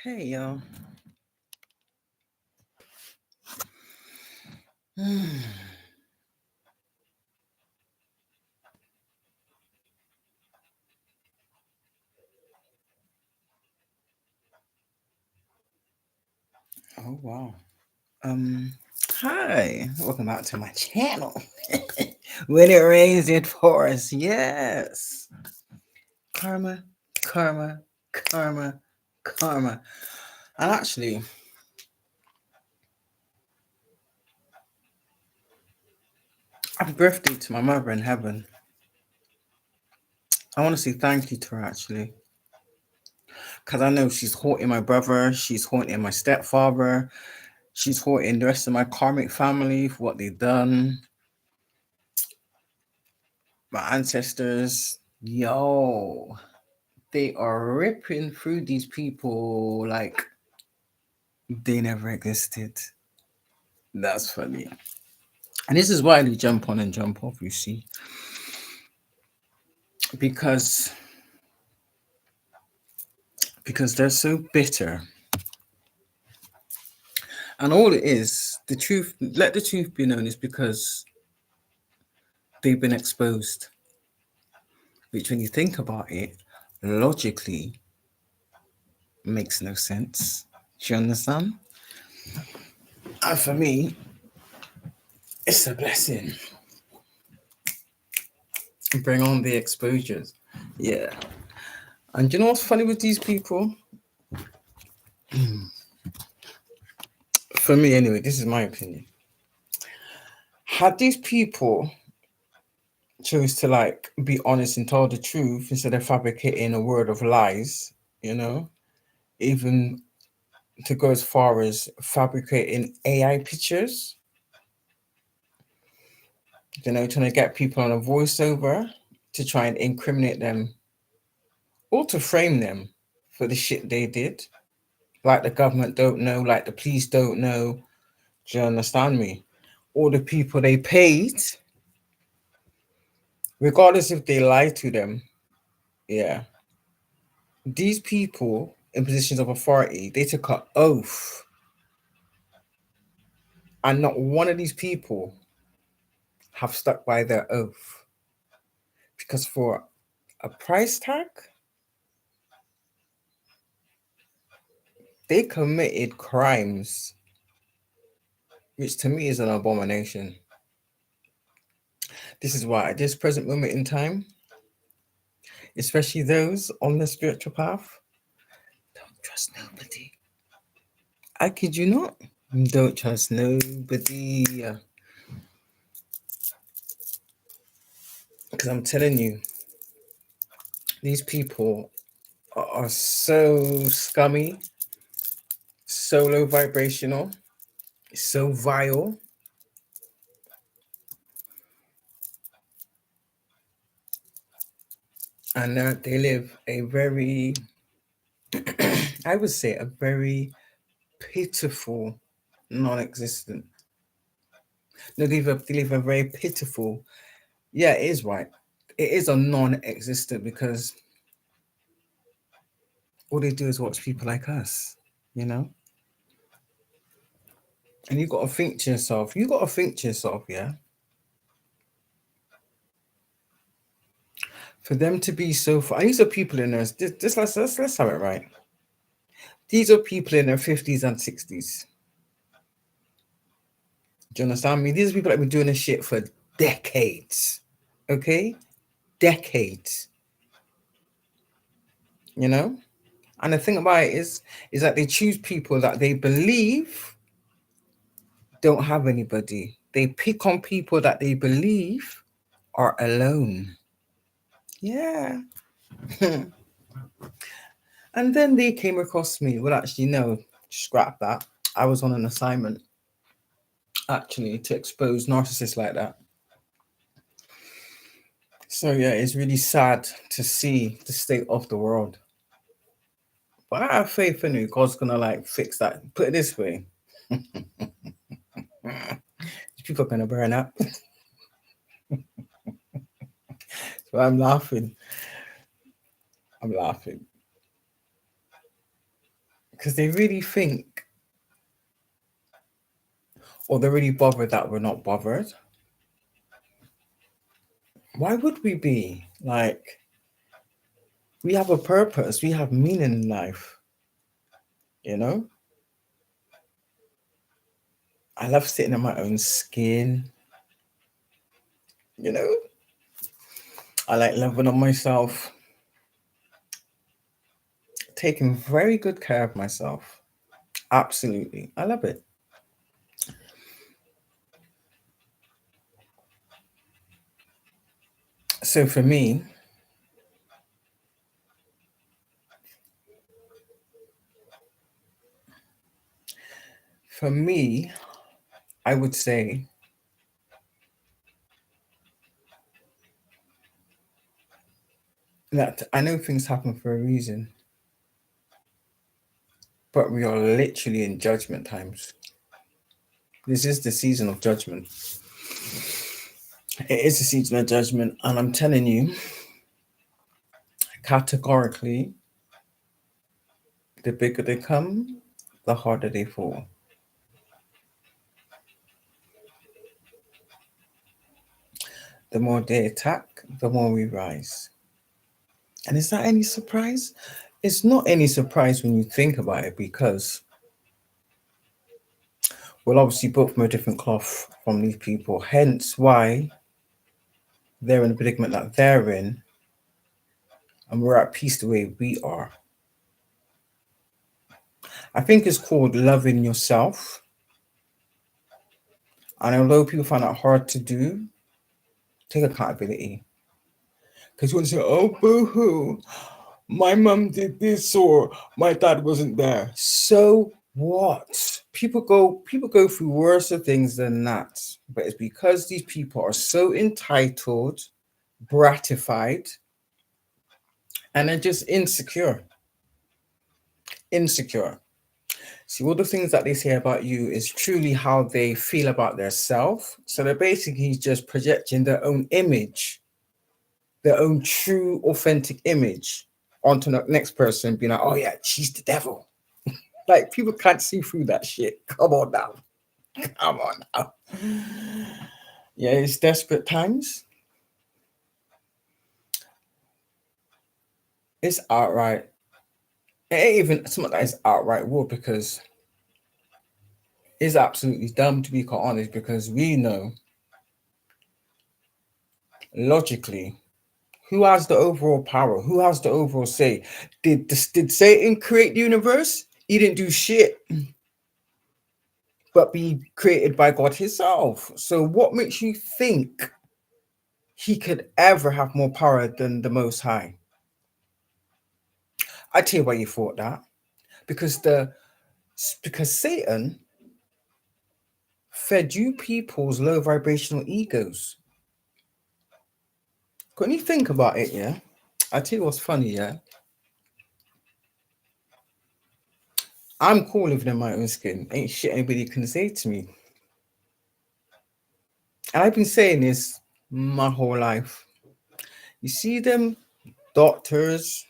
Hey, y'all. Oh, wow. Um, Hi. Welcome back to my channel. When it rains, it pours. Yes. Karma, karma, karma, karma. And actually, happy birthday to my mother in heaven. I want to say thank you to her, actually. Because I know she's haunting my brother, she's haunting my stepfather, she's haunting the rest of my karmic family for what they've done. My ancestors, yo, they are ripping through these people like they never existed. That's funny. And this is why they jump on and jump off, you see. Because they're so bitter. And all it is, the truth, let the truth be known, is because they've been exposed. Which when you think about it, logically makes no sense. Do you understand? And for me, it's a blessing. Bring on the exposures. Yeah. And you know what's funny with these people? For me, anyway, this is my opinion. Had these people chose to like be honest and tell the truth instead of fabricating a word of lies, you know, even to go as far as fabricating AI pictures, trying to get people on a voiceover to try and incriminate them or to frame them for the shit they did. Like the government don't know, like the police don't know. Do you understand me? All the people they paid, regardless if they lie to them, yeah. These people in positions of authority, they took an oath, and not one of these people have stuck by their oath. Because for a price tag, they committed crimes, which to me is an abomination. This is why at this present moment in time, especially those on the spiritual path, don't trust nobody. I kid you not. Don't trust nobody. Because I'm telling you, these people are so scummy, so low vibrational, so vile. And they live a very, I would say, a very pitiful, non existent. No, they live a very pitiful, yeah, it is right. It is a non existent because all they do is watch people like us, you know? And you got to think to yourself, yeah? For them to be so far, these are people in their, just let's have it right. These are people in their 50s and 60s. Do you understand me? These are people that have been doing this shit for decades. Okay? Decades. You know? And the thing about it is that they choose people that they believe don't have anybody. They pick on people that they believe are alone. Yeah. And then they came across me. Well, actually, no, scrap that. I was on an assignment actually to expose narcissists like that. So yeah, it's really sad to see the state of the world. But I have faith in you. God's gonna like fix that. Put it this way. People are gonna burn up. So I'm laughing. I'm laughing. Because they really think, or they're really bothered that we're not bothered. Why would we be? Like, we have a purpose, we have meaning in life, you know? I love sitting in my own skin, you know? I like loving on myself, taking very good care of myself. Absolutely. I love it. So for me, I would say that I know things happen for a reason, but we are literally in judgment times. This is the season of judgment. It is the season of judgment, and I'm telling you, categorically, the bigger they come, the harder they fall. The more they attack, the more we rise. And is that any surprise? It's not any surprise when you think about it, because we're obviously built from a different cloth from these people, hence why they're in the predicament that they're in, and we're at peace the way we are. I think it's called loving yourself. And although people find that hard to do, take accountability. Because you want to say, oh, boo hoo, my mum did this or my dad wasn't there. So what? People go through worse things than that. But it's because these people are so entitled, gratified, and they're just insecure. Insecure. See, all the things that they say about you is truly how they feel about their self. So they're basically just projecting their own image, their own true, authentic image onto the next person, being like, oh yeah, she's the devil. Like, people can't see through that shit. Come on now. Come on now. Yeah, it's desperate times. It's outright. It ain't even something that is outright war, because it's absolutely dumb, to be quite honest, because we know logically who has the overall power, who has the overall say. Did Satan create the universe? He didn't do shit but be created by God himself. So what makes you think he could ever have more power than the Most High? I tell you why you thought that. Because Satan fed you people's low vibrational egos. When you think about it, yeah, I tell you what's funny, yeah. I'm cool living in my own skin. Ain't shit anybody can say to me. And I've been saying this my whole life. You see them doctors,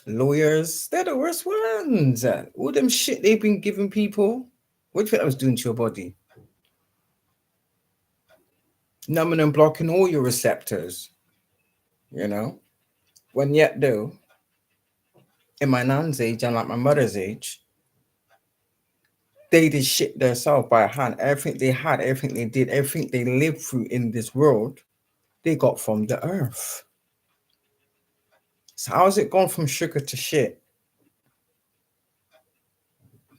lawyers, they're the worst ones. All them shit they've been giving people. What do you think that was doing to your body? Numbing and blocking all your receptors, you know? When yet though, in my nan's age and like my mother's age, they did shit themselves by hand. Everything they had, everything they did, everything they lived through in this world, they got from the earth. So how has it gone from sugar to shit?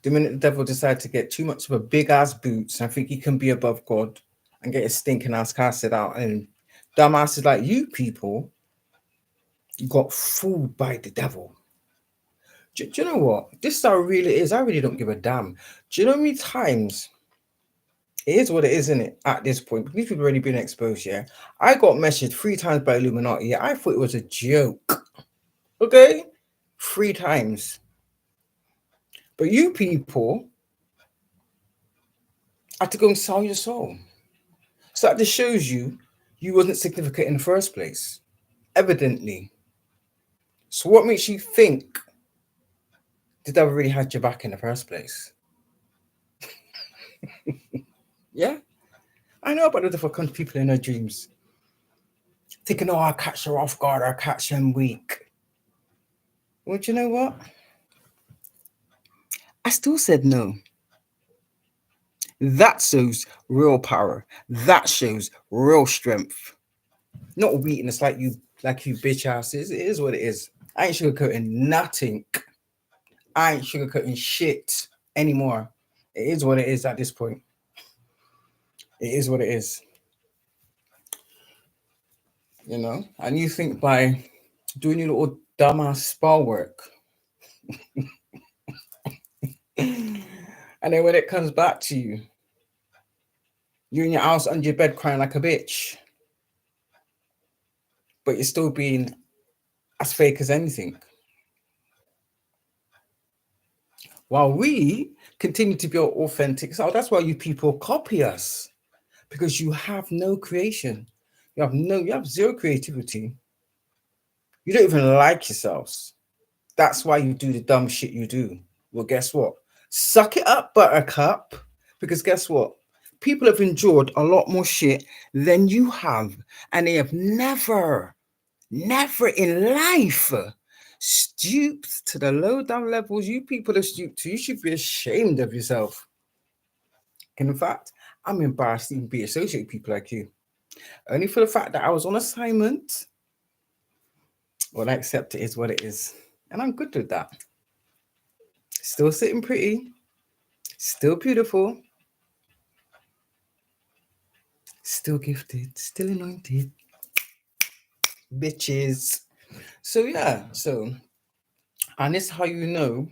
The minute the devil decided to get too much of a big ass boots and think he can be above God and get his stinking ass casted out, and dumbasses like you people got fooled by the devil. Do you know what? This is how real it is. I really don't give a damn. Do you know how many times it is what it is, isn't it? At this point, these people have already been exposed. Yeah, I got messaged 3 times by Illuminati. Yeah, I thought it was a joke. Okay, 3 times. But you people had to go and sell your soul. So that just shows you wasn't significant in the first place, evidently. So what makes you think the devil really had your back in the first place. Yeah, I know about the different people in their dreams, thinking, "Oh, I'll catch her off guard. I'll catch them weak." Well, do you know what? I still said no. That shows real power. That shows real strength. Not weakness like you bitch asses. It is what it is. I ain't sugarcoating nothing. I ain't sugarcoating shit anymore. It is what it is at this point. It is what it is. You know? And you think by doing your little dumbass spell work, and then when it comes back to you, you're in your house under your bed crying like a bitch, but you're still being as fake as anything. While we continue to be our authentic self, that's why you people copy us, because you have no creation. You have zero creativity. You don't even like yourselves. That's why you do the dumb shit you do. Well, guess what? Suck it up, buttercup, because guess what? People have endured a lot more shit than you have, and they have never in life stooped to the low down levels you people have stooped to. You should be ashamed of yourself. And in fact, I'm embarrassed to even be associated with people like you. Only for the fact that I was on assignment. Well, I accept it is what it is. And I'm good with that. Still sitting pretty. Still beautiful. Still gifted. Still anointed. Bitches. So yeah. And this is how you know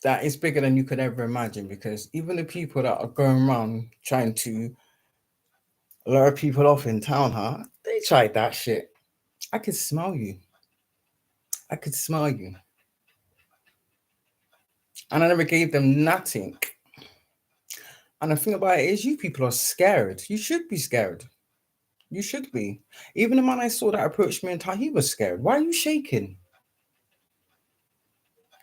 that it's bigger than you could ever imagine, because even the people that are going around trying to lure people off in town, they tried that shit. I could smell you. I could smell you. And I never gave them nothing. And the thing about it is, you people are scared. You should be scared. You should be. Even the man I saw that approached me in town, he was scared. Why are you shaking?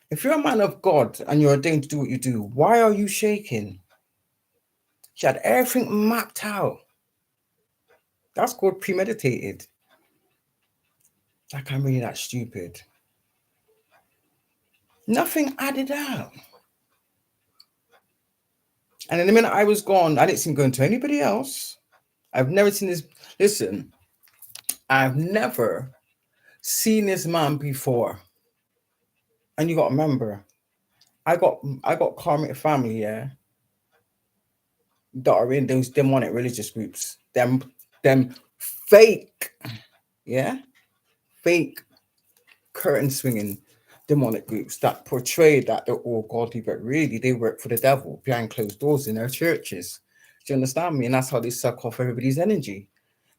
If you're a man of God and you're ordained to do what you do, why are you shaking? She had everything mapped out. That's called premeditated. Like, I'm really that stupid. Nothing added up. And in the minute I was gone, I didn't see him going to anybody else. I've never seen this. Listen, I've never seen this man before. And you got to remember, I got karmic family, yeah, that are in those demonic religious groups. Them fake, yeah, fake curtain swinging demonic groups that portray that they're all godly, but really they work for the devil behind closed doors in their churches. Do you understand me? And that's how they suck off everybody's energy.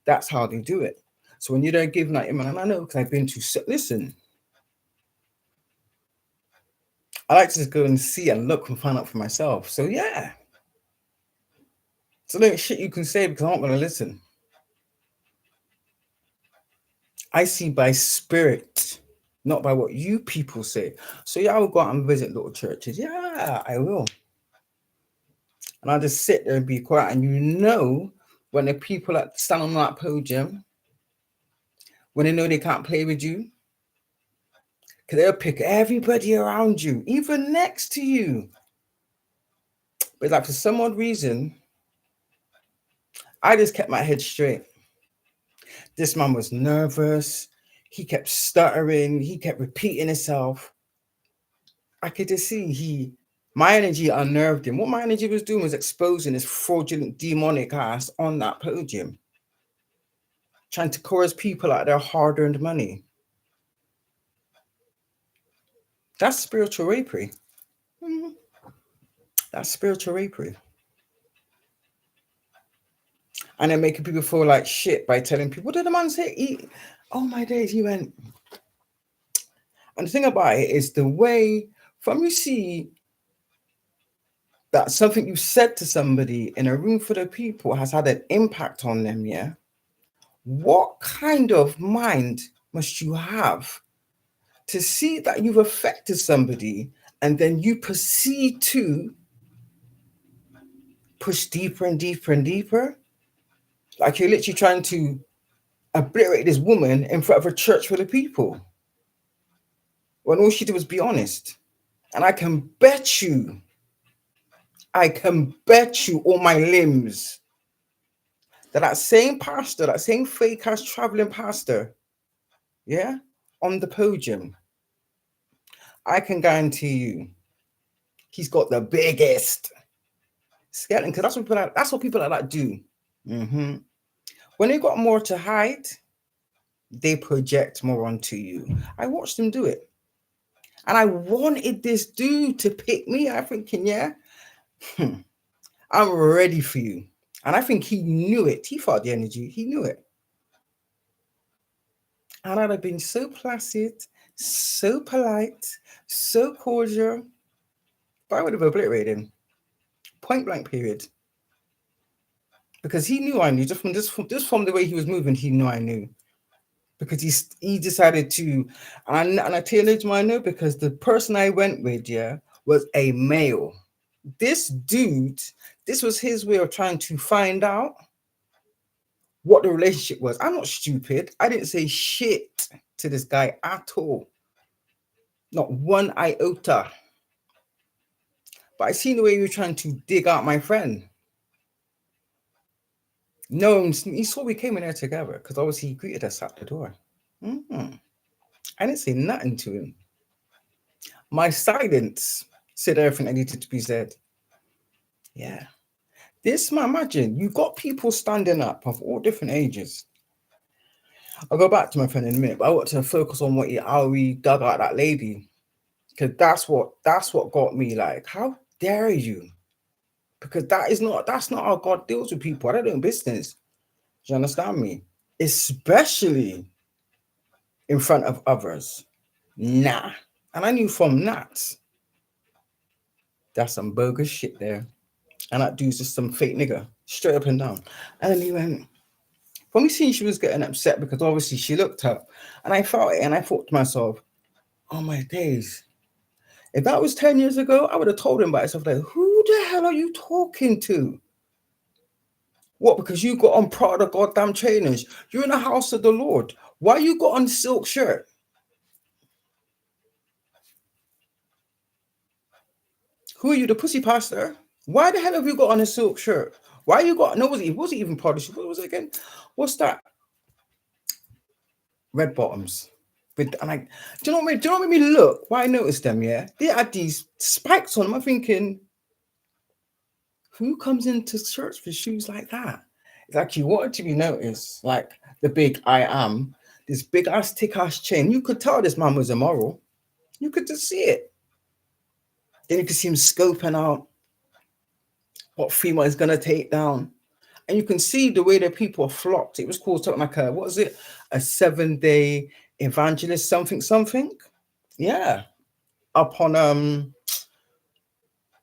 That's how they do it. So when you don't give that, and I know because I've been to, listen, I like to just go and see and look and find out for myself. So yeah. So no shit you can say, because I'm not going to listen. I see by spirit, not by what you people say. So yeah, I will go out and visit little churches. Yeah, I will. And I'll just sit there and be quiet. And you know, when the people that stand on that podium, when they know they can't play with you, because they'll pick everybody around you, even next to you. But like, for some odd reason, I just kept my head straight. This man was nervous. He kept stuttering. He kept repeating himself. I could just see my energy unnerved him. What my energy was doing was exposing his fraudulent, demonic ass on that podium, trying to coerce people out of their hard-earned money. That's spiritual rapery. That's spiritual rapery. And then making people feel like shit by telling people, what did the man say? Oh my days, he went. And the thing about it is the way, from you see that something you said to somebody in a room full of people has had an impact on them, yeah? What kind of mind must you have to see that you've affected somebody and then you proceed to push deeper and deeper and deeper. Like you're literally trying to obliterate this woman in front of a church full of people. When all she did was be honest. And I can bet you all my limbs that same pastor, that same fake ass traveling pastor, yeah, on the podium, I can guarantee you he's got the biggest skeleton, because that's what people like that do. Mm-hmm. When they got more to hide, they project more onto you. I watched them do it. And I wanted this dude to pick me. I'm thinking, yeah, I'm ready for you. And I think he knew it. He felt the energy. He knew it. And I'd have been so placid, so polite, so cordial, but I would have obliterated him. Point blank period. Because he knew I knew. Just from the way he was moving, he knew I knew. Because he decided to, and I tell you why I know, because the person I went with, yeah, was a male. This dude, this was his way of trying to find out what the relationship was. I'm not stupid. I didn't say shit to this guy at all. Not one iota. But I seen the way you were trying to dig out my friend. No, he saw we came in there together, because obviously he greeted us at the door. Mm-hmm. I didn't say nothing to him. My silence said everything that needed to be said. Yeah. This man, imagine, you got people standing up of all different ages. I'll go back to my friend in a minute, but I want to focus on how we dug out that lady. Because that's what got me like, how dare you? Because that's not how God deals with people. I don't know business. Do you understand me? Especially in front of others. Nah. And I knew from that, that's some bogus shit there. And that dude's just some fake nigga, straight up and down. And then he went, when we seen she was getting upset because obviously she looked up, and I felt it, and I thought to myself, oh my days. If that was 10 years ago, I would have told him by myself, like, who the hell are you talking to? What, because you got on Prada goddamn trainers? You're in the house of the Lord. Why you got on silk shirt? Who are you, the pussy pastor? Why the hell have you got on a silk shirt? Why you got, no, was it even Prada? What was it again? What's that? Red bottoms. With, and do you know what made me look? Why I noticed them, yeah? They had these spikes on them. I'm thinking, who comes into church with shoes like that? It's like you wanted to be noticed, like the big I am, this big ass thick ass chain. You could tell this man was immoral. You could just see it. Then you could see him scoping out what female is gonna take down. And you can see the way that people are flocked. It was called something like a 7-day evangelist, something. Yeah. Up on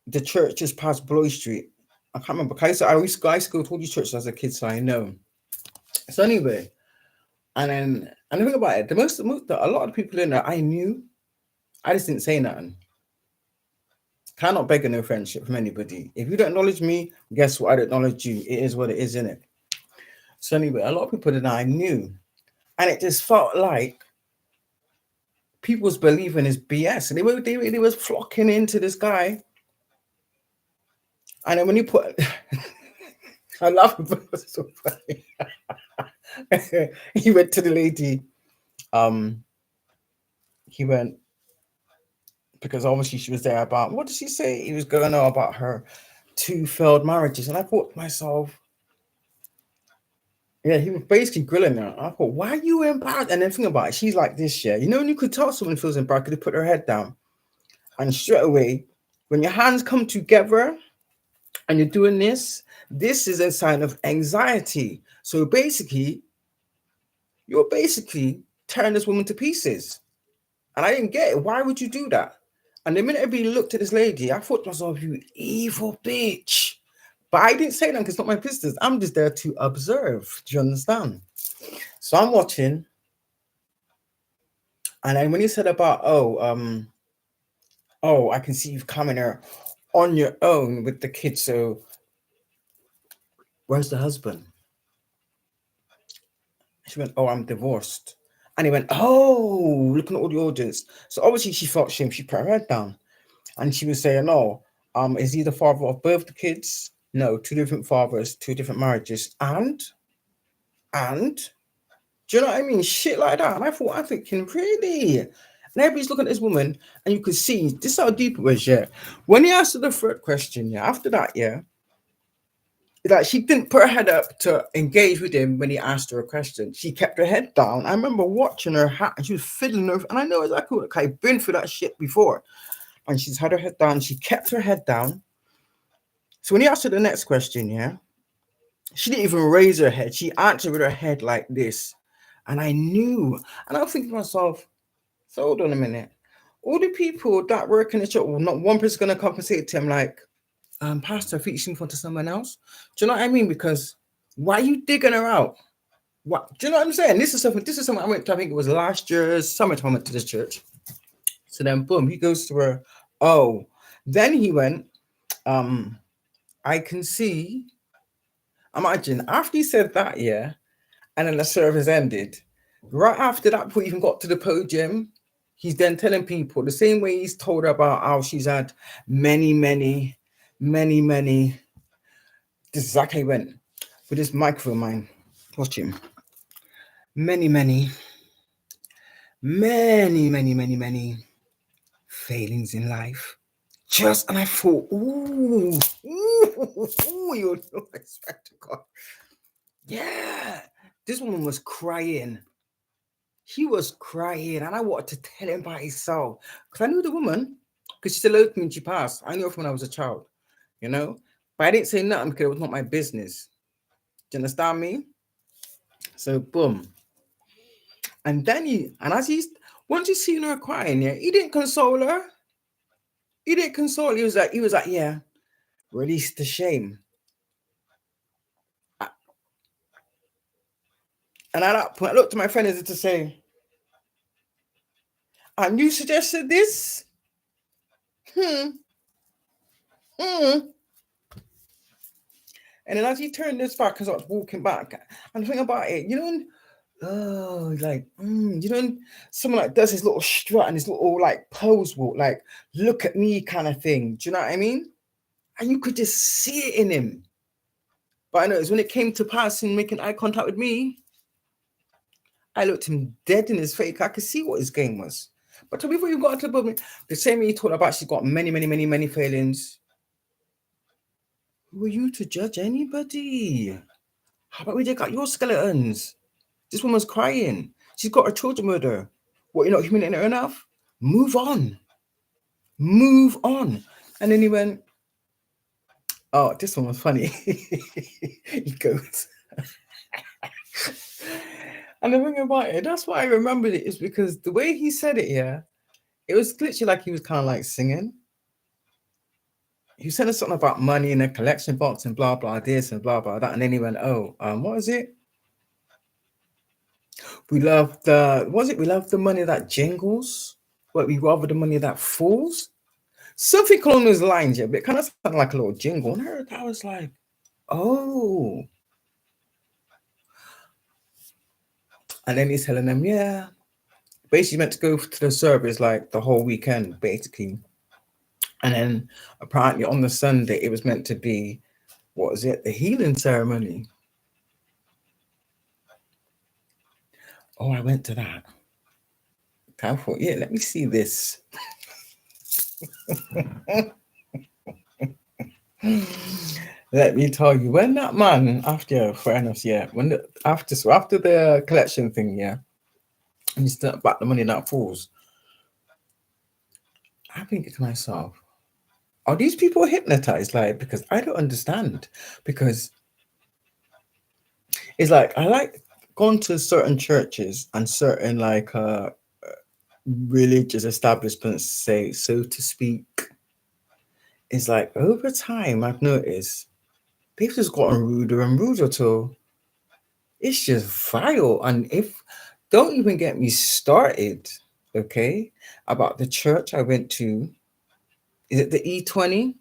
the church just past Bloy Street. I can't remember. I used to go to all these churches as a kid, so I know. So anyway, and the thing about it, a lot of people in there I knew. I just didn't say nothing. Cannot beg no friendship from anybody. If you don't acknowledge me, guess what? I don't acknowledge you. It is what it is, innit? So anyway, a lot of people that I knew, and it just felt like people was believing his BS, and they was flocking into this guy. And then when you put, I laugh, but it was so funny. He went to the lady. He went, because obviously she was there about, what did she say? He was going on about her 2 failed marriages. And I thought to myself, yeah, he was basically grilling her. I thought, why are you embarrassed? And then think about it, she's like this, yeah. You know, when you could tell someone feels embarrassed, they put her head down. And straight away, when your hands come together and you're doing this is a sign of anxiety. So basically, you're basically tearing this woman to pieces. And I didn't get it. Why would you do that? And the minute everybody looked at this lady, I thought to myself, you evil bitch. But I didn't say that because it's not my business. I'm just there to observe. Do you understand? So I'm watching. And then when he said about, I can see you've come in here on your own with the kids. So where's the husband? She went, oh, I'm divorced. And he went, oh, looking at all the audience. So obviously she felt shame. She put her head down. And she was saying, no, is he the father of both the kids? No, two different fathers, two different marriages. And, do you know what I mean? Shit like that. And I'm thinking, really? And everybody's looking at this woman, and you could see, this is how deep it was, yeah. When he asked her the third question, yeah, after that, yeah, like she didn't put her head up to engage with him when he asked her a question. She kept her head down. I remember watching her hat, and she was fiddling her, and I know exactly what I've been through that shit before. And she's had her head down. She kept her head down. So when he asked her the next question, yeah, she didn't even raise her head. She answered with her head like this. And I knew. And I was thinking to myself, so hold on a minute. All the people that work in the church, well, not one person's going to compensate to him like, Pastor, I think you should move on to someone else. Do you know what I mean? Because why are you digging her out? What do you know what I'm saying? This is something I went to, I think it was last year's summertime I went to the church. So then boom, he goes to her. Oh, then he went, I can see. Imagine after he said that, yeah, and then the service ended. Right after that, before he even got to the podium, he's then telling people the same way he's told her about how she's had many. This is exactly how he went with this microphone, mine. Watch him. Many failings in life. Just and I thought, ooh, you know, respect to God. Yeah, this woman was crying. She was crying, and I wanted to tell him about himself because I knew the woman because she still loved me when she passed. I knew her from when I was a child, you know, but I didn't say nothing because it was not my business. Do you understand me? So boom, and then once he seen her crying, yeah, he didn't console her. He didn't console. He was like, yeah, release the shame. And at that point, I looked at my friend as if to say, and you suggested this? And then as he turned his back, as I was walking back, and think about it, you know, you know, someone like does his little strut and his little like pose walk, like look at me kind of thing. Do you know what I mean? And you could just see it in him. But I know it's when it came to passing, making eye contact with me, I looked him dead in his face. I could see what his game was. But before you got to the moment, the same way you talked about, she's got many failings. Who are you to judge anybody? How about we take out your skeletons? This woman's crying. She's got her children with her. What, you're not humiliating her enough? Move on. Move on. And then he went, oh, this one was funny. He goes, and the thing about it, that's why I remembered it, is because the way he said it, yeah, it was literally like he was kind of like singing. He said something about money in a collection box and blah, blah, this and blah, blah, that. And then he went, oh, what is it? We love the money that jingles, but we rather the money that falls. Something along those lines, yeah, but it kind of sounded like a little jingle. And I was like, oh. And then he's telling them, yeah. Basically meant to go to the service like the whole weekend, basically. And then apparently on the Sunday, it was meant to be, what was it? The healing ceremony. Oh, I went to that. I thought, yeah, let me see this. Let me tell you, when that man, after the collection thing, yeah, and you start back the money that falls, I think to myself, are these people hypnotized? Like, because I don't understand. Because it's like I like going to certain churches and certain like religious establishments, say so to speak. It's like over time I've noticed they've just gotten ruder and ruder till it's just vile. And if don't even get me started okay, about the church I went to. Is it the E20?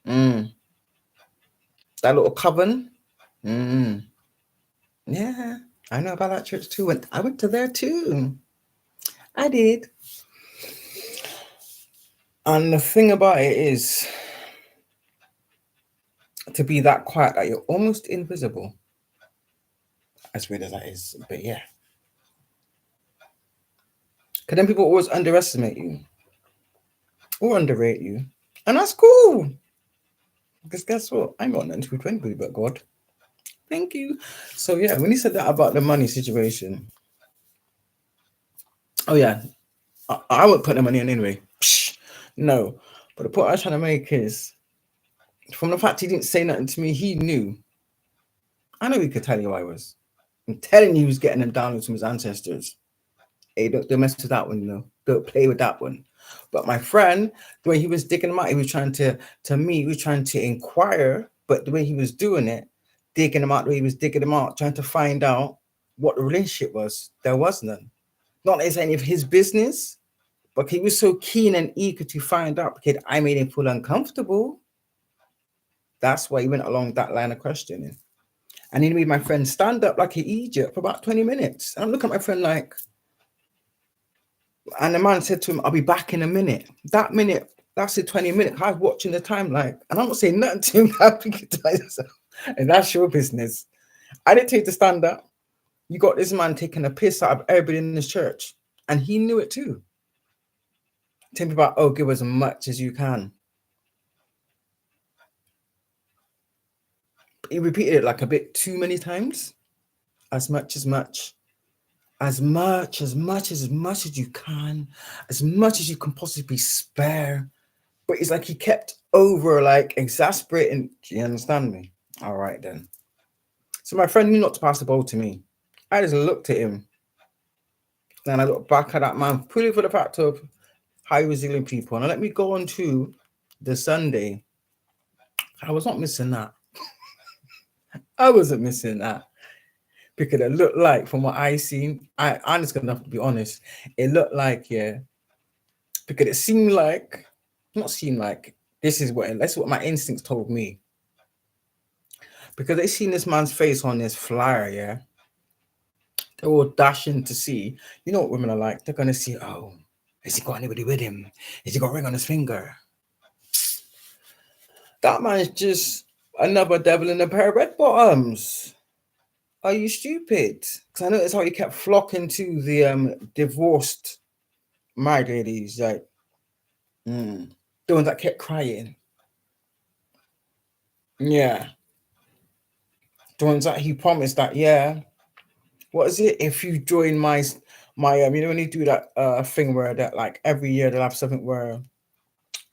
Mm. That little coven? Mm. Yeah, I know about that church too. I went to there too. I did. And the thing about it is to be that quiet that you're almost invisible. As weird as that is, but yeah. Because then people always underestimate you or underrate you. And that's cool. Because guess what? I ain't got nothing to prove to anybody but God. Thank you. So yeah, when he said that about the money situation, oh yeah, I won't put the money in anyway. Psh, no. But the point I was trying to make is from the fact he didn't say nothing to me, he knew. I know he could tell you who I was. I'm telling you, he was getting them downloads from his ancestors. Hey, don't mess with that one, you know. Don't play with that one. But my friend, the way he was digging them out, he was trying to me, he was trying to inquire, but the way he was doing it, digging them out, the way he was digging them out, trying to find out what the relationship was. There was none. Not that it's any of his business, but he was so keen and eager to find out because I made him feel uncomfortable. That's why he went along that line of questioning. And he made my friend stand up like an Egypt for about 20 minutes. And I'm looking at my friend like, and the man said to him, I'll be back in a minute. That minute, that's the 20 minutes. I was watching the time like, and I'm not saying nothing to him. And that's your business. I didn't take the stand up. You got this man taking a piss out of everybody in this church. And he knew it too. Tell me about, oh, give as much as you can. He repeated it like a bit too many times. As much as you can, as much as you can possibly spare. But it's like he kept over like exasperating. Do you understand me? All right then. So my friend knew not to pass the ball to me. I just looked at him. And I looked back at that man, purely for the fact of how he was dealing with people. And let me go on to the Sunday. I was not missing that. I wasn't missing that. Because it looked like, from what I seen, I'm just gonna have to be honest. It looked like, yeah, because it seemed like, not seemed like, that's what my instincts told me. Because they seen this man's face on this flyer, yeah. They're all dashing to see. You know what women are like? They're gonna see, oh, has he got anybody with him? Has he got a ring on his finger? That man is just another devil in a pair of red bottoms. Are you stupid? Because I noticed how he kept flocking to the divorced married ladies, like the ones that kept crying. Yeah. The ones that he promised that, yeah. What is it? If you join my you know when you do that thing where that like every year they'll have something where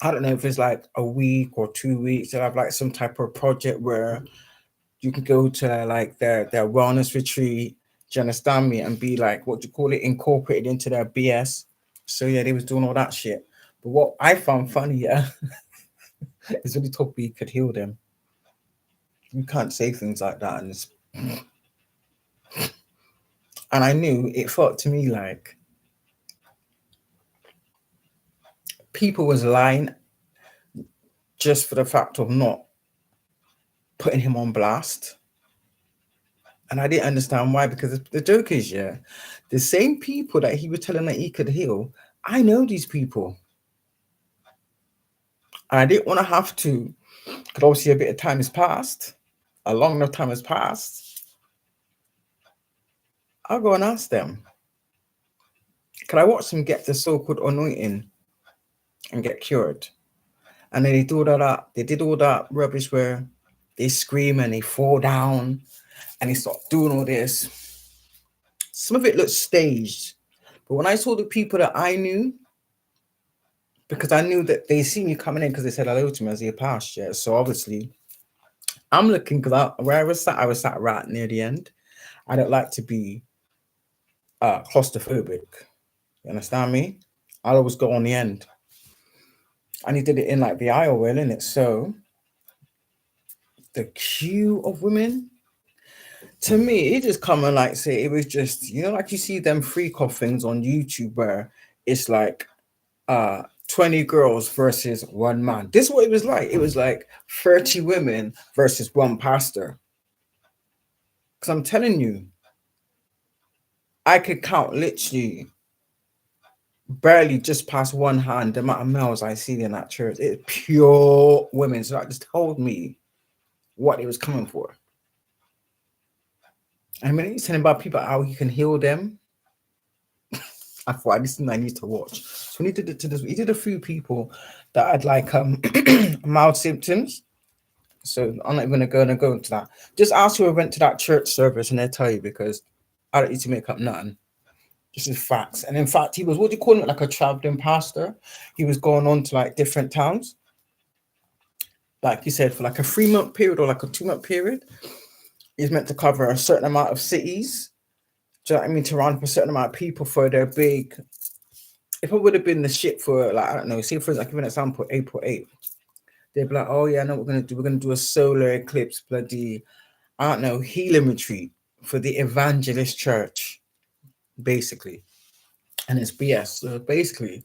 I don't know if it's like a week or 2 weeks, they'll have like some type of project where you can go to like their wellness retreat, do you understand me, and be like, what do you call it, incorporated into their BS. So yeah, they was doing all that shit. But what I found funny, yeah, is when he told me he could heal them. You can't say things like that. And I knew it felt to me like people was lying just for the fact of not putting him on blast. And I didn't understand why, because the joke is, yeah, the same people that he was telling that he could heal, I know these people. And I didn't want to have to, because obviously a bit of time has passed, a long enough time has passed. I'll go and ask them. Can I watch them get the so-called anointing and get cured? And then they did all that rubbish where they scream and they fall down and they start doing all this. Some of it looked staged. But when I saw the people that I knew, because I knew that they see me coming in because they said hello to me as they passed, yeah. So obviously, I'm looking, because where I was sat right near the end. I don't like to be claustrophobic. You understand me? I'll always go on the end. And he did it in like the aisle well, innit? So the queue of women, To me, it just come and like say it was just, you know, like you see them freak off things on YouTube where it's like 20 girls versus one man. This is what it was like. It was like 30 women versus one pastor. Because I'm telling you, I could count literally barely just past one hand the amount of males I see in that church. It's pure women. So that just told me what it was coming for. I mean, he's telling about people how he can heal them. I thought this thing I need to watch. So when he did it to this, he did a few people that had like mild symptoms. So I'm not even gonna go into that. Just ask who went to that church service and they'll tell you, because I don't need to make up nothing. This is facts. And in fact, he was, what do you call it, like a traveling pastor. He was going on to like different towns, like you said, for like a 3-month period or like a 2-month period. He's meant to cover a certain amount of cities. Do you know what I mean? To run for a certain amount of people for their big. If it would have been the shit for, like, I don't know, say for example, give an example, April 8th, they'd be like, oh yeah, I know what we're gonna do. We're gonna do a solar eclipse, bloody, I don't know, healing retreat for the evangelist church, basically. And it's BS. So basically,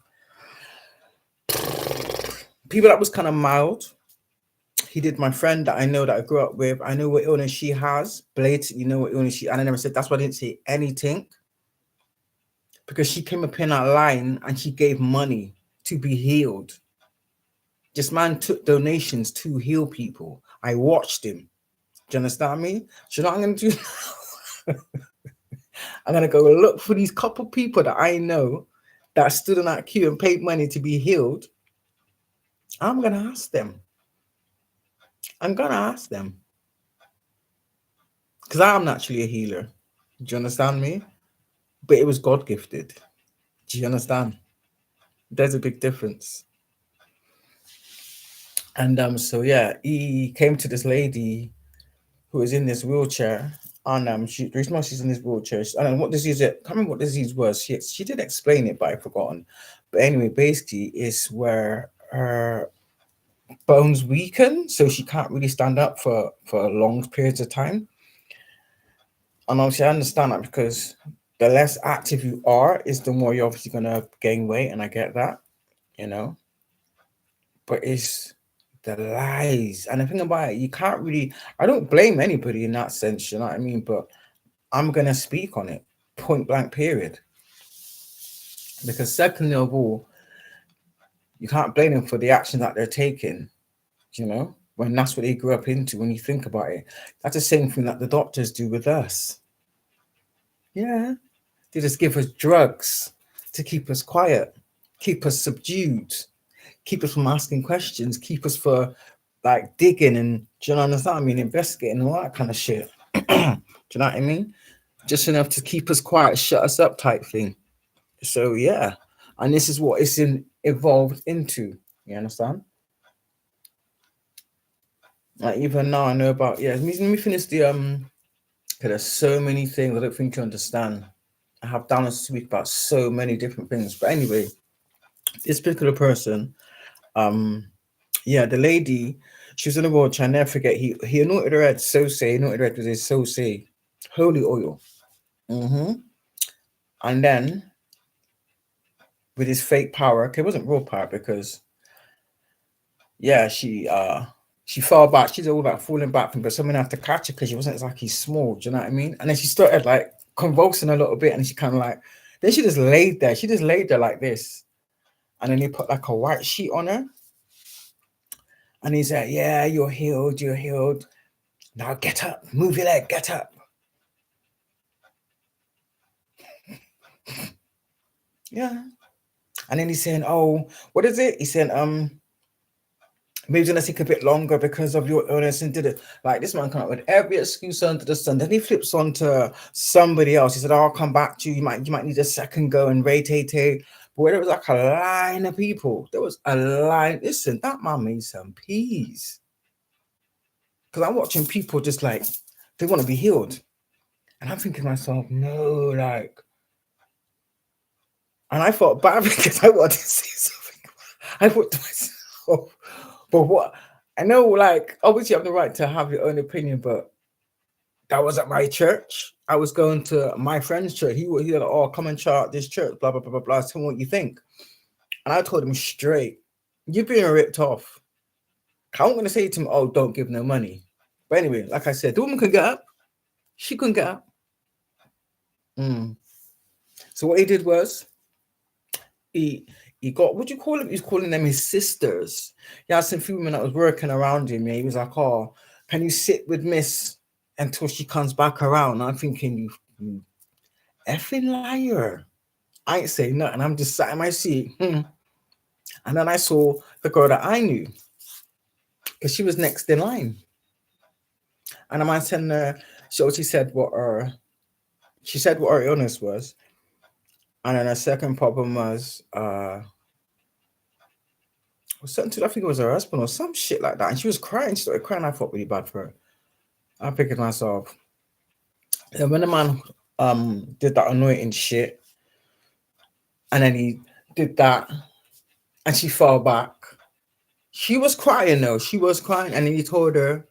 people that was kind of mild. He did my friend that I know that I grew up with. I know what illness she has. Blatantly know what illness she, and I never said, that's why I didn't say anything. Because she came up in that line and she gave money to be healed. This man took donations to heal people. I watched him. Do you understand me? So what I'm going to do now? I'm going to go look for these couple people that I know that stood in that queue and paid money to be healed. I'm going to ask them. Because I'm naturally a healer. Do you understand me? But it was God gifted. Do you understand? There's a big difference. And so yeah, he came to this lady who was in this wheelchair, and the reason why she's in this wheelchair, I don't know what disease it. I can't remember what disease was. She did explain it, but I've forgotten. But anyway, basically, it's where her bones weaken, so she can't really stand up for long periods of time. And obviously, I understand that, because the less active you are, is the more you're obviously gonna gain weight, and I get that, you know. But it's the lies. And the thing about it, you can't really, I don't blame anybody in that sense, you know what I mean? But I'm going to speak on it, point blank, period. Because secondly of all, you can't blame them for the action that they're taking, you know, when that's what they grew up into. When you think about it, that's the same thing that the doctors do with us. Yeah. They just give us drugs to keep us quiet, keep us subdued, keep us from asking questions, keep us for like digging and, do you understand? I mean, investigating and all that kind of shit. Do you know what I mean? Just enough to keep us quiet, shut us up, type thing. So yeah, and this is what it's evolved into. You understand? Like even now, I know about, yeah. Let me finish the there's so many things I don't think you understand. I have down to speak about so many different things, but anyway, this particular person, yeah, the lady, she was in the world. I never forget. He anointed her head. Anointed her head with his holy oil. And then with his fake power, okay, it wasn't real power, because yeah, she fell back. She's all about falling back, but someone had to catch her because she wasn't exactly small. Do you know what I mean? And then she started like convulsing a little bit, and she kind of like, then she just laid there. She just laid there like this, and then he put like a white sheet on her, and he said, "Yeah, you're healed. You're healed. Now get up, move your leg, get up." Yeah. And then he's saying, "Oh, what is it?" He said, maybe it's gonna take a bit longer because of your illness, and did it like this man come up with every excuse under the sun. Then he flips on to somebody else. He said, "Oh, I'll come back to you. You might need a second go and rate. But where there was like a line of people, there was a line. Listen, that man made some peas. Because I'm watching people just like they want to be healed. And I'm thinking to myself, no, like, and I felt bad because I wanted to say something. I thought to myself, but what I know, like, obviously you have the right to have your own opinion, but that was at my church. I was going to my friend's church. He was like, oh, come and chart this church, blah, blah, blah, blah, blah. Tell me what you think. And I told him straight, you're being ripped off. I'm going to say to him, oh, don't give no money. But anyway, like I said, the woman could get up. She couldn't get up. So what he did was, he got, what do you call him? He's calling them his sisters. He had some few women that was working around him. Yeah, he was like, oh, can you sit with Miss until she comes back around? And I'm thinking, you effing liar. I ain't saying nothing. I'm just sat in my seat. And then I saw the girl that I knew, because she was next in line. And I'm telling her, she said what her illness was. And then her second problem was something, I think it was her husband or some shit like that. And she was crying. She started crying. I felt really bad for her. I picked myself. And when the man did that anointing shit, and then he did that, and she fell back. She was crying though. She was crying, and then he told her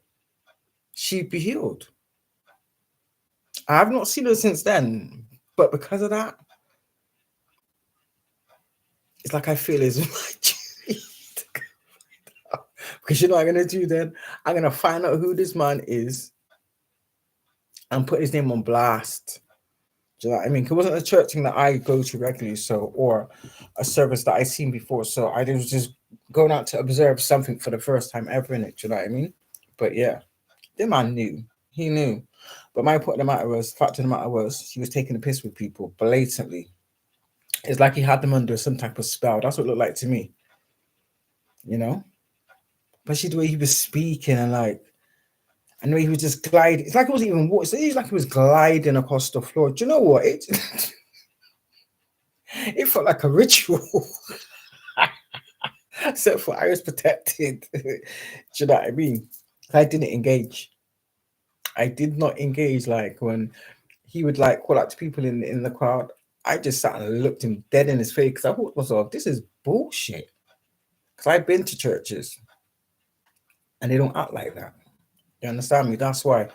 she'd be healed. I have not seen her since then, but because of that, it's like I feel it's my duty to go find out. Because you know what I'm gonna do then? I'm gonna find out who this man is and put his name on blast. Do you know what I mean? It wasn't a church thing that I go to regularly, so, or a service that I've seen before. So I was just going out to observe something for the first time ever in it. Do you know what I mean? But yeah, the man knew. He knew. But my point of the matter was, fact of the matter was, he was taking a piss with people blatantly. It's like he had them under some type of spell. That's what it looked like to me. You know? But see the way he was speaking and like, I know he was just gliding. It's like it wasn't even water. It's like he was gliding across the floor. Do you know what? It felt like a ritual. Except for I was protected. Do you know what I mean? I didn't engage. I did not engage. Like when he would like call out to people in the crowd, I just sat and looked him dead in his face because I thought to myself, this is bullshit. Because I've been to churches and they don't act like that. You understand me? That's why.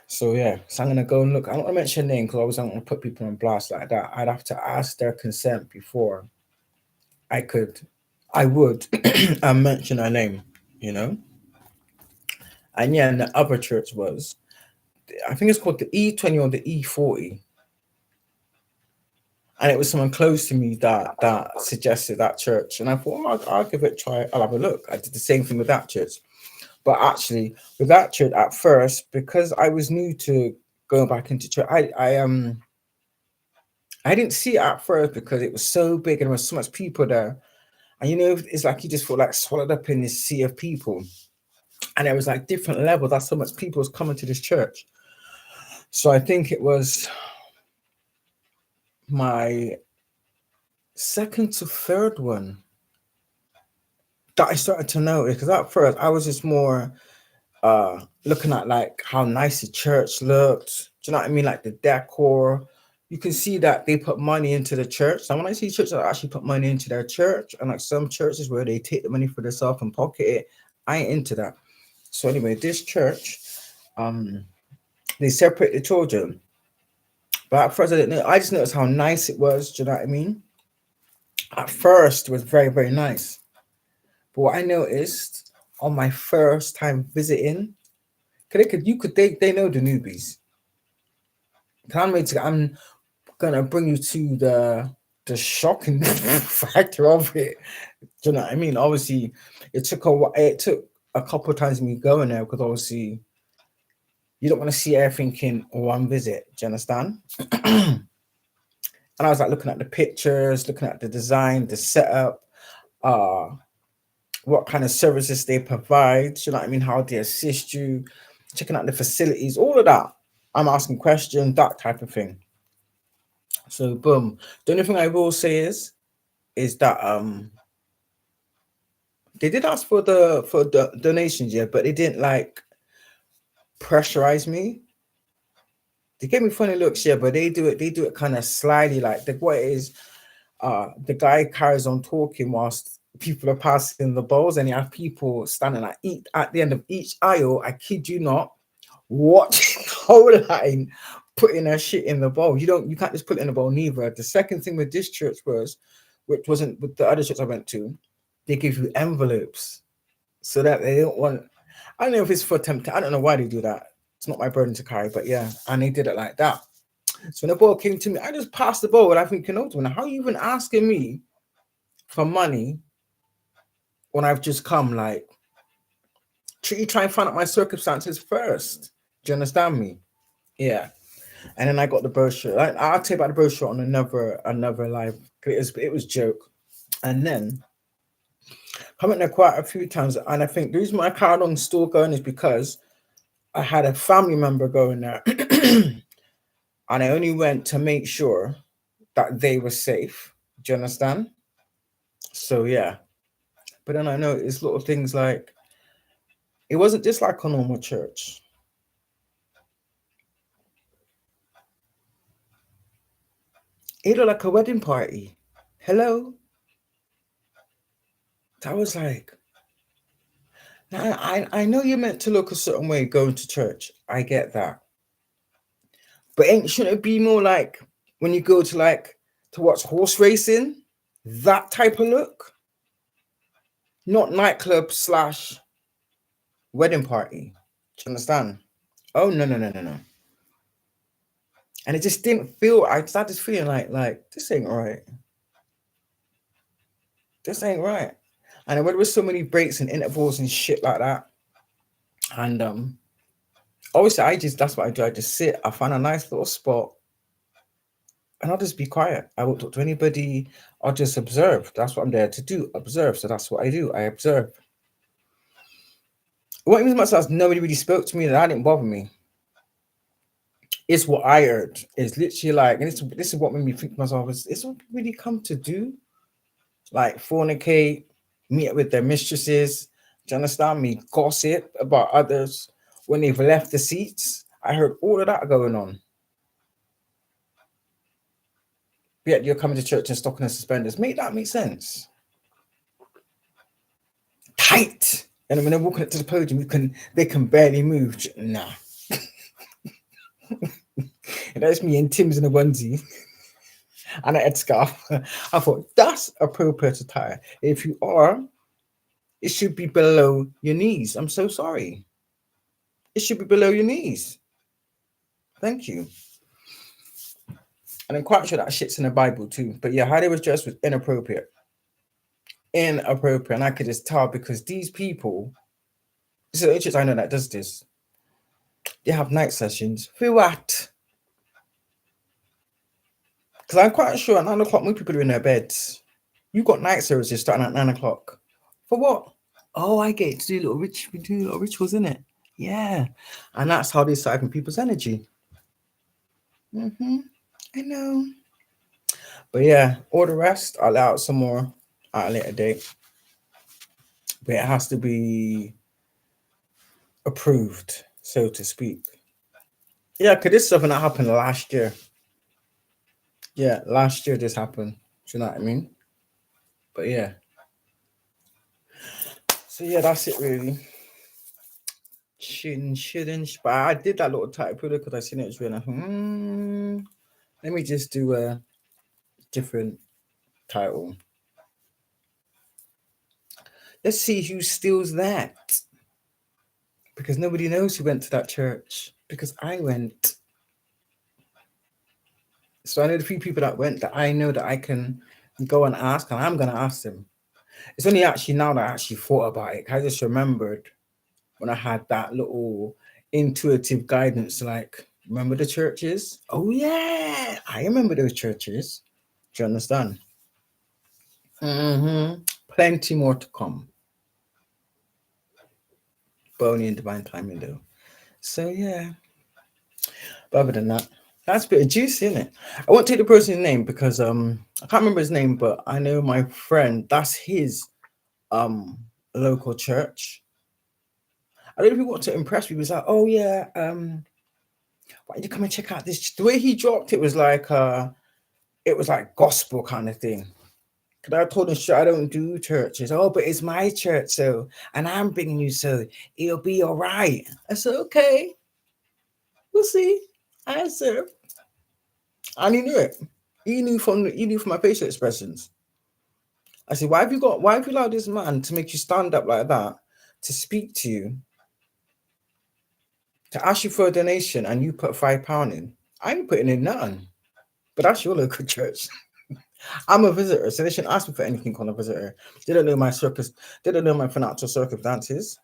So yeah, so I'm gonna go and look. I don't want to mention name because I wasn't gonna put people on blast like that. I'd have to ask their consent before I would mention her name, you know. And yeah, and the other church was, I think it's called the E20 or the E40. And it was someone close to me that suggested that church. And I thought, oh, I'll give it a try. I'll have a look. I did the same thing with that church. But actually, with that church at first, because I was new to going back into church, I didn't see it at first because it was so big and there was so much people there. And you know, it's like you just feel like swallowed up in this sea of people. And there was like different levels. That's so much people was coming to this church. So I think it was my second to third one that I started to notice, because at first I was just more looking at like how nice the church looked. Do you know what I mean? Like the decor. You can see that they put money into the church. So when I see churches that actually put money into their church, and like some churches where they take the money for themselves and pocket it, I ain't into that. So anyway, this church, they separate the children. But at first I didn't know. I just noticed how nice it was. Do you know what I mean? At first, it was very, very nice. But what I noticed on my first time visiting, they know the newbies. I'm gonna bring you to the shocking factor of it. Do you know what I mean? Obviously, it took a couple of times me going there because obviously you don't want to see everything in one visit. Do you understand? And I was like looking at the pictures, looking at the design, the setup, what kind of services they provide. Do you know what I mean? How they assist you, checking out the facilities, all of that. I'm asking questions, that type of thing. So boom. The only thing I will say is that they did ask for the donations, yeah, but they didn't like pressurize me. They gave me funny looks, yeah, but they do it kind of slyly. Like what it is, the guy carries on talking whilst people are passing the bowls, and you have people standing at the end of each aisle. I kid you not, watching whole line putting her shit in the bowl. You can't just put it in the bowl neither. The second thing with this church was, which wasn't with the other church I went to, they give you envelopes so that they don't want. I don't know if it's for temptation. I don't know why they do that. It's not my burden to carry, but yeah, and they did it like that. So when the bowl came to me, I just passed the bowl, and I think, how are you even asking me for money when I've just come? Like, you try and find out my circumstances first. Do you understand me? Yeah. And then I got the brochure. I'll tell you about the brochure on another live. It was joke. And then I went there quite a few times, and I think the reason my card on still going is because I had a family member going there, and I only went to make sure that they were safe. Do you understand? So yeah. But then I know it's little things like it wasn't just like a normal church. It looked like a wedding party. Hello? I was like, now I know you're meant to look a certain way going to church. I get that. But shouldn't it be more like when you go to watch horse racing? That type of look? Not nightclub / wedding party. Do you understand? Oh no. And it just didn't feel. I started feeling like this ain't right. This ain't right. And there was so many breaks and intervals and shit like that. And obviously that's what I do. I just sit. I find a nice little spot, and I'll just be quiet. I won't talk to anybody. I'll just observe. That's what I'm there to do. Observe. So that's what I do. I observe. What even much as nobody really spoke to me, that didn't bother me. It's what I heard. It's literally like, and this is what made me think to myself, is what people really come to do? Like fornicate, meet up with their mistresses, do you understand me? Gossip about others when they've left the seats. I heard all of that going on. Yet you're coming to church in stocking and suspenders. Make that make sense? Tight. And when they're walking up to the podium, they can barely move. Nah. And that's me in Tim's and a onesie and a headscarf. I thought that's appropriate attire. If you are, it should be below your knees. I'm so sorry. It should be below your knees. Thank you. And I'm quite sure that shit's in the Bible too. But yeah, how they was dressed was inappropriate. Inappropriate. And I could just tell because these people, this is the church I know that does this. They have night sessions. For what? Because I'm quite sure at 9 o'clock, most people are in their beds. You got night services starting at 9 o'clock. For what? Oh, I get to do little rituals, in it. Yeah. And that's how they siphon people's energy. I know. But yeah, all the rest, I'll allow some more at a later date. But it has to be approved, so to speak. Yeah, because this is something that happened last year. Yeah, last year this happened. Do you know what I mean? But yeah. So yeah, that's it really. Shouldn't. But I did that little title because I seen it was really let me just do a different title. Let's see who steals that. Because nobody knows who went to that church. Because I went. So I know the few people that went that I know that I can go and ask, and I'm going to ask them. It's only actually now that I actually thought about it. I just remembered when I had that little intuitive guidance, like, remember the churches? Oh, yeah, I remember those churches. Do you understand? Plenty more to come. But only in divine timing, though. So, yeah. But other than that, that's a bit of juice, isn't it? I won't take the person's name because I can't remember his name, but I know my friend, that's his local church. I don't know if he wanted to impress me. He was like, oh yeah, why don't you come and check out this? The way he dropped it was like gospel kind of thing. Because I told him, sure, I don't do churches. Oh, but it's my church, so, and I'm bringing you, so it'll be all right. I said, okay, we'll see. I said, and he knew it. He knew from my facial expressions. I said, why have you allowed this man to make you stand up like that, to speak to you, to ask you for a donation, and you put £5 in? I ain't putting in nothing. But that's your local church. I'm a visitor, so they shouldn't ask me for anything on a visitor. They don't know my financial circumstances.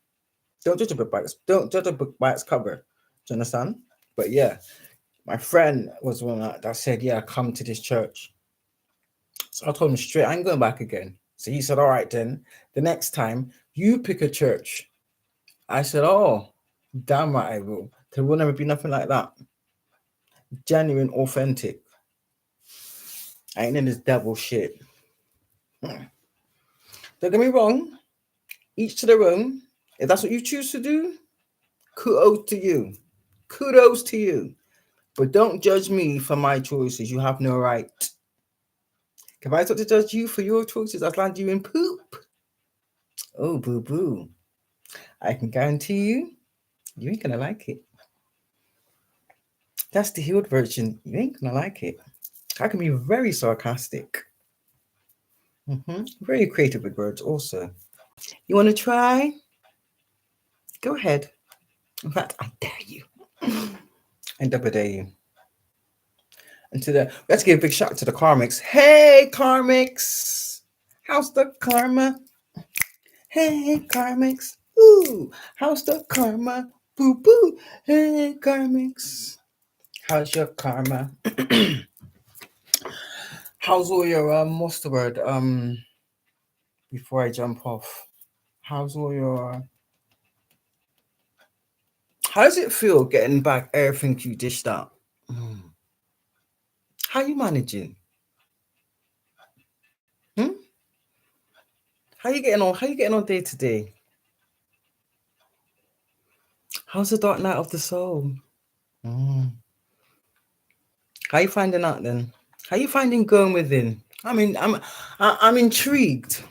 Don't judge a book by its cover. Do you understand? But yeah, my friend was one that said, yeah, come to this church. So I told him straight, I ain't going back again. So he said, all right, then the next time you pick a church. I said, oh, damn right I will. There will never be nothing like that. Genuine, authentic. I ain't in this devil shit. Don't get me wrong. Each to their own. If that's what you choose to do, kudos to you. Kudos to you. But don't judge me for my choices. You have no right. If I start to judge you for your choices, I'll land you in poop. Oh, boo-boo. I can guarantee you ain't gonna like it. That's the healed version. You ain't gonna like it. I can be very sarcastic. Very creative with words also. You want to try? Go ahead. In fact, I dare you. I double dare you. And let's give a big shout out to the Karmics. Hey, Karmics! How's the karma? Hey, Karmics! Ooh, how's the karma? Boo boo! Hey, Karmics! How's your karma? How's all your what's the word? Before I jump off, how's all your? How does it feel getting back everything you dished out? How you managing? How you getting on? How you getting on day to day? How's the dark night of the soul? How you finding out then? How you finding going within? I mean, I'm intrigued.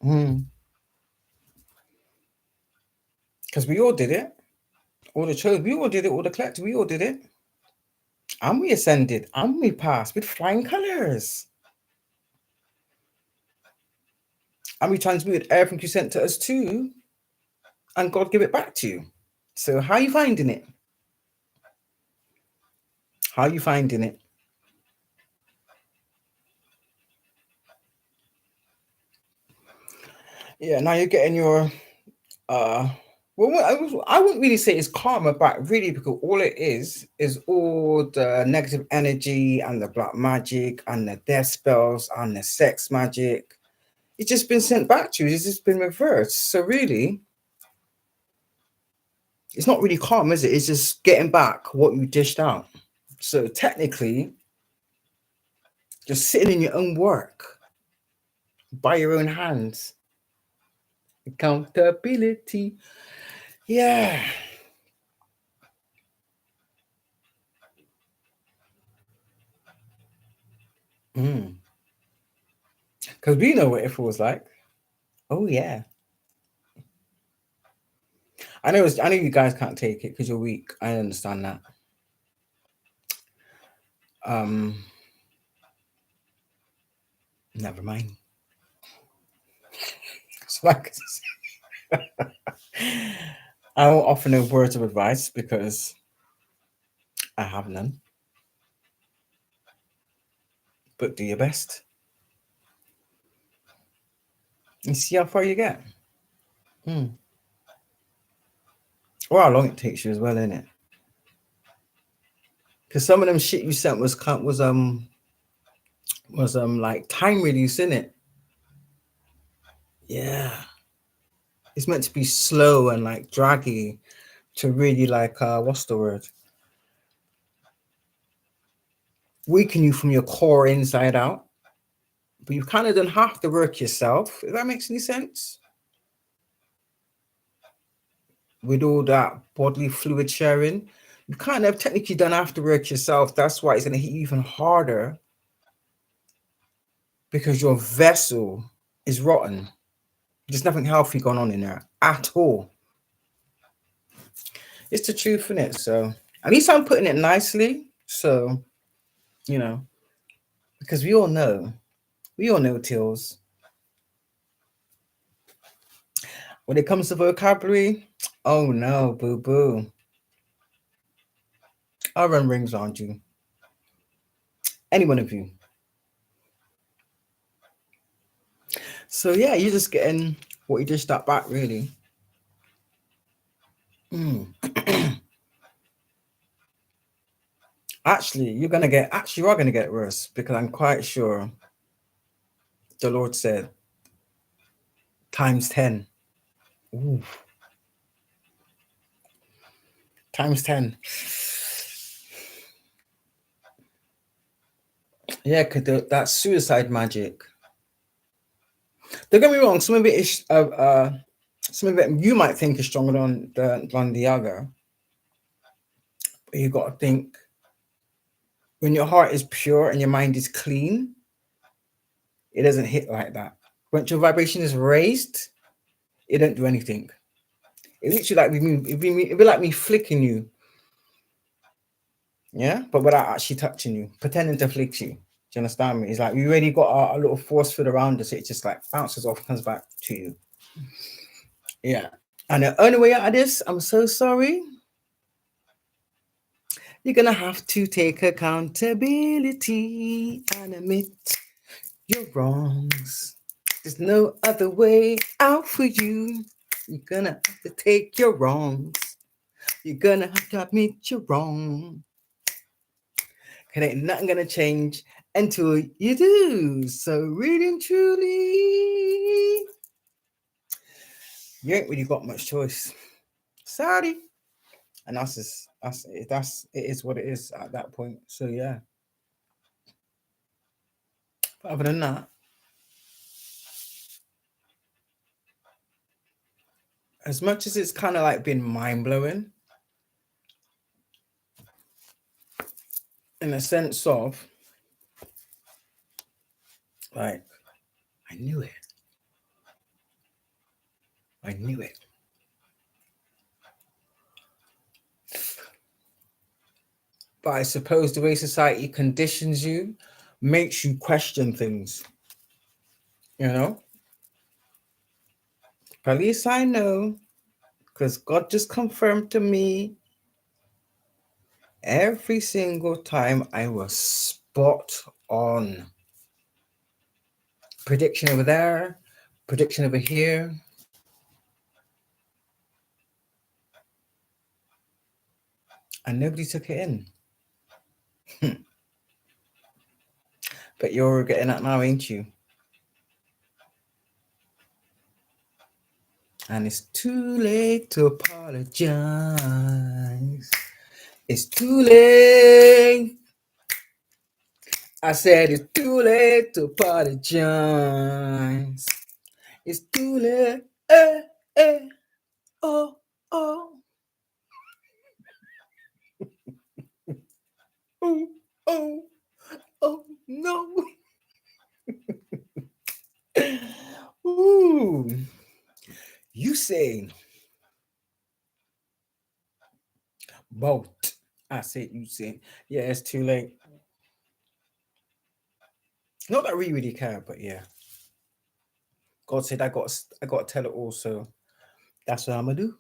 Because we all did it. All the chose, we all did it. All the collective, we all did it. And we ascended. And we passed with flying colors. And we transmuted everything you sent to us too. And God give it back to you. So how are you finding it? How are you finding it? Yeah, now you're getting your well, I wouldn't really say it's karma back, really, because all it is all the negative energy and the black magic and the death spells and the sex magic. It's just been sent back to you. It's just been reversed. So really, it's not really karma, is it? It's just getting back what you dished out. So technically, just sitting in your own work by your own hands. Accountability. Yeah. Because we know what it feels like. Oh yeah. I know you guys can't take it because you're weak. I understand that. Never mind. So I won't offer no words of advice because I have none. But do your best. And see how far you get. Or how long it takes you as well, innit? Because some of them shit you sent was like time release, innit? Yeah. It's meant to be slow and like draggy to really like what's the word? Weaken you from your core inside out. But you kind of done half the work yourself, if that makes any sense. With all that bodily fluid sharing, you kind of technically done half the work yourself. That's why it's going to hit you even harder. Because your vessel is rotten. There's nothing healthy going on in there at all. It's the truth, isn't it? So At least I'm putting it nicely. So, you know, because we all know, Tills, when it comes to vocabulary, oh no, boo boo. I'll run rings around you. Any one of you. So yeah, you're just getting what you just got back, really. Actually, you are gonna get worse, because I'm quite sure the Lord said times 10. Ooh. Times 10. Yeah, because that's suicide magic. Don't get me wrong, some of it is some of it you might think is stronger than the other. But you got to think, when your heart is pure and your mind is clean, it doesn't hit like that. Once your vibration is raised, it don't do anything. It's literally like it'd be like me flicking you. Yeah, but without actually touching you, pretending to flick you. Do you understand me? It's like we already got a little force field around us. It just like bounces off, comes back to you. Yeah. And the only way out of this, I'm so sorry, you're gonna have to take accountability and admit your wrongs. There's no other way out for you. You're gonna have to take your wrongs. You're gonna have to admit you're wrong. Cause ain't nothing gonna change until you do. So really and truly, you ain't really got much choice. Sorry. And that's it is what it is at that point. So yeah. But other than that, as much as it's kind of like been mind-blowing, in a sense of like, I knew it. But I suppose the way society conditions you makes you question things, you know? At least I know, because God just confirmed to me every single time I was spot on. Prediction over there, prediction over here. And nobody took it in. But you're getting that now, ain't you? And it's too late to apologize. It's too late. I said it's too late to apologize. It's too late. Oh, oh. Oh, oh, oh, no. Ooh. You say both. I said you say. Yeah, it's too late. Not that we really care, but yeah. God said I got to tell it all, so that's what I'm gonna do.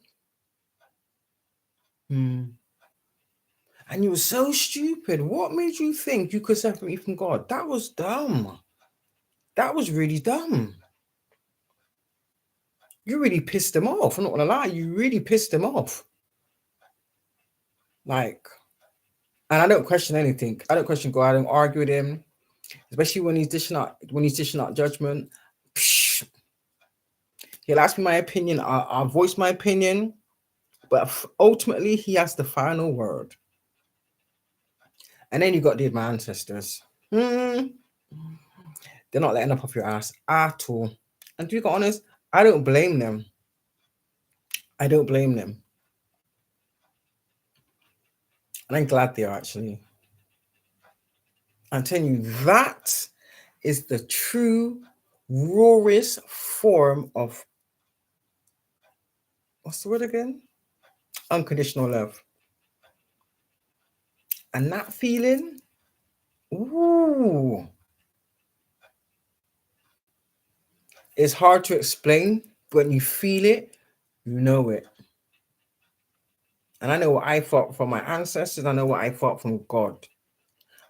And you were so stupid. What made you think you could separate me from God? That was dumb. That was really dumb. You really pissed him off. I'm not gonna lie, you really pissed him off. Like, and I don't question anything. I don't question God. I don't argue with him, especially when he's dishing out judgment. Psh, he'll ask me my opinion. I'll voice my opinion, but ultimately he has the final word. And then you got my ancestors. They're not letting up off your ass at all. And to be honest, I don't blame them. I don't blame them. And I'm glad they are, actually. I'm telling you, that is the true, rawest form of, what's the word again? Unconditional love. And that feeling, ooh, it's hard to explain. When you feel it, you know it. And I know what I felt from my ancestors. I know what I felt from God.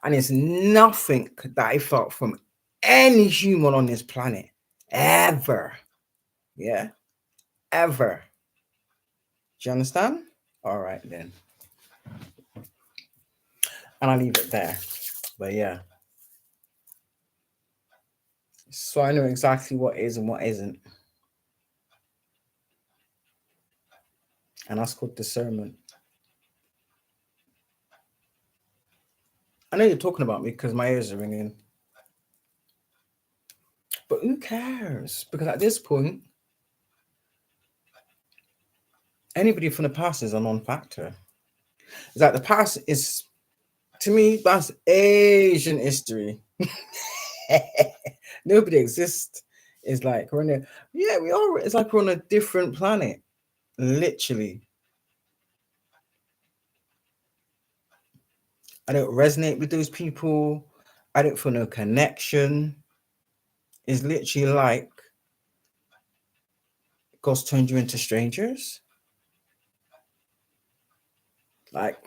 And it's nothing that I felt from any human on this planet. Ever. Yeah. Ever. Do you understand? All right, then. And I'll leave it there. But yeah. So I know exactly what is and what isn't. And that's called discernment. I know you're talking about me because my ears are ringing. But who cares? Because at this point, anybody from the past is a non-factor. It's like the past is, to me, that's Asian history. Nobody exists. It's like we're in a, yeah, we are. It's like we're on a different planet, literally. I don't resonate with those people. I don't feel no connection. It's literally like God's turned you into strangers. Like,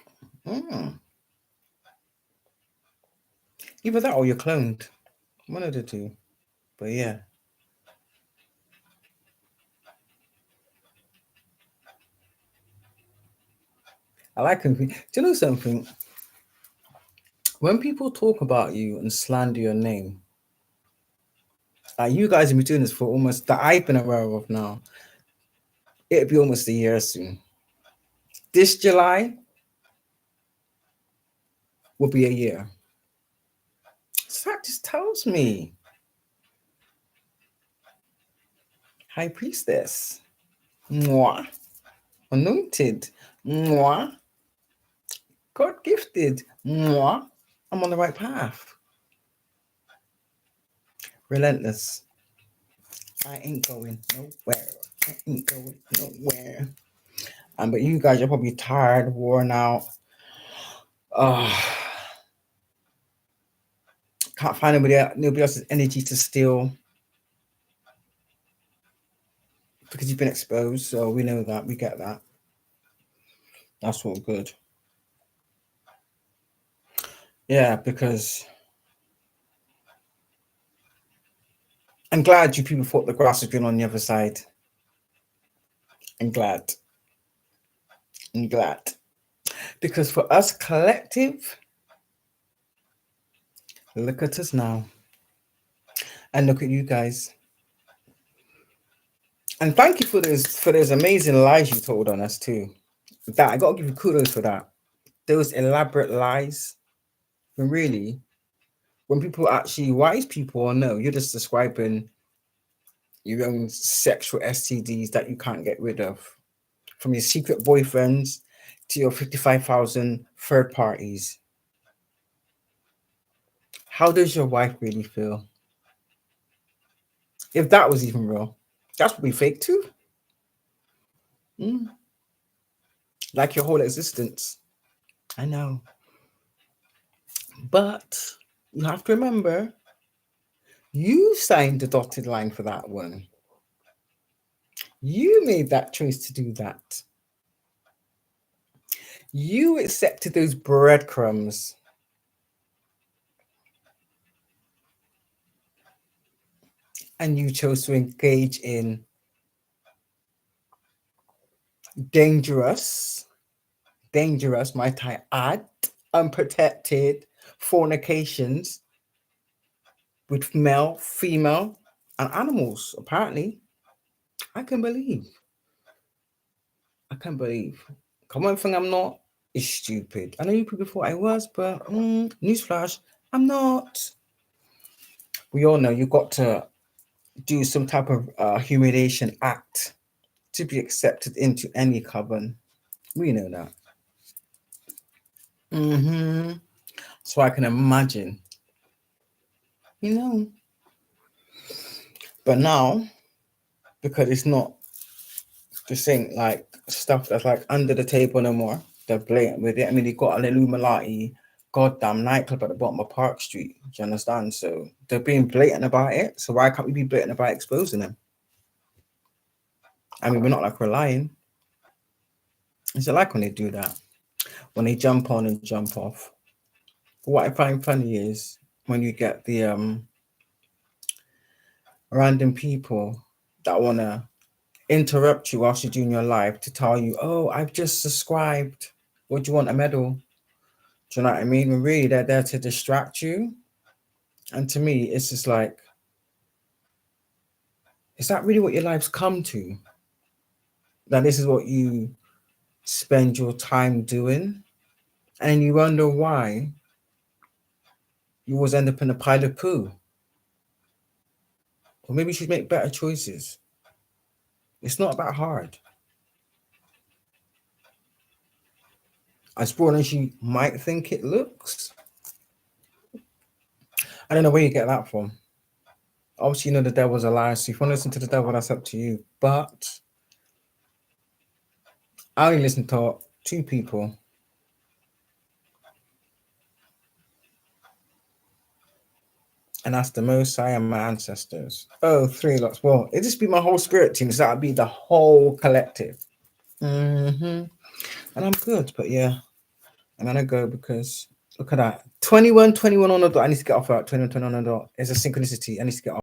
either that or you're cloned. One of the two. But yeah. I like him. Do you know something? When people talk about you and slander your name, like you guys have been doing this for almost that I've been aware of now. It'll be almost a year soon. This July will be a year. So that just tells me, High Priestess, mwah, anointed, mwah, God gifted, mwah, I'm on the right path. Relentless. I ain't going nowhere. I ain't going nowhere. But you guys are probably tired, worn out. Can't find nobody else's energy to steal because you've been exposed. So we know that. We get that. That's all good. Yeah, because I'm glad you people thought the grass was green on the other side. I'm glad. I'm glad. Because for us collective, look at us now. And look at you guys. And thank you for those amazing lies you told on us too. That I gotta give you kudos for that. Those elaborate lies. When really, when people actually wise people or no, you're just describing your own sexual STDs that you can't get rid of. From your secret boyfriends to your 55,000 third parties. How does your wife really feel? If that was even real, that's probably fake too. Like your whole existence. I know. But you have to remember, you signed the dotted line for that one. You made that choice to do that. You accepted those breadcrumbs. And you chose to engage in dangerous, might I add, unprotected fornications with male, female, and animals, apparently. I can believe. One thing I'm not is stupid. I know you people thought I was, but newsflash, I'm not. We all know you got to do some type of humiliation act to be accepted into any coven. We know that. So I can imagine, But now, because it's not just saying like stuff that's like under the table no more, they're blatant with it. I mean, you got an Illuminati goddamn nightclub at the bottom of Park Street. Do you understand? So they're being blatant about it. So why can't we be blatant about exposing them? I mean, we're not like we're lying. It's like when they do that, when they jump on and jump off. What I find funny is when you get the random people that want to interrupt you whilst you're doing your live to tell you, oh, I've just subscribed. What do you want, a medal? Do you know what I mean? When really they're there to distract you. And to me, it's just like, is that really what your life's come to? That this is what you spend your time doing? And you wonder why you always end up in a pile of poo. Or maybe you should make better choices. It's not that hard. As broad as you might think it looks. I don't know where you get that from. Obviously, you know the devil's a liar. So if you want to listen to the devil, that's up to you. But I only listen to 2 people. And that's the Most High and my ancestors. Oh, 3 lots. Well, it just be my whole spirit team. So that'd be the whole collective. And I'm good. But yeah, I'm going to go because look at that. 21 on the dot. I need to get off at 21 on the dot. It's a synchronicity. I need to get off.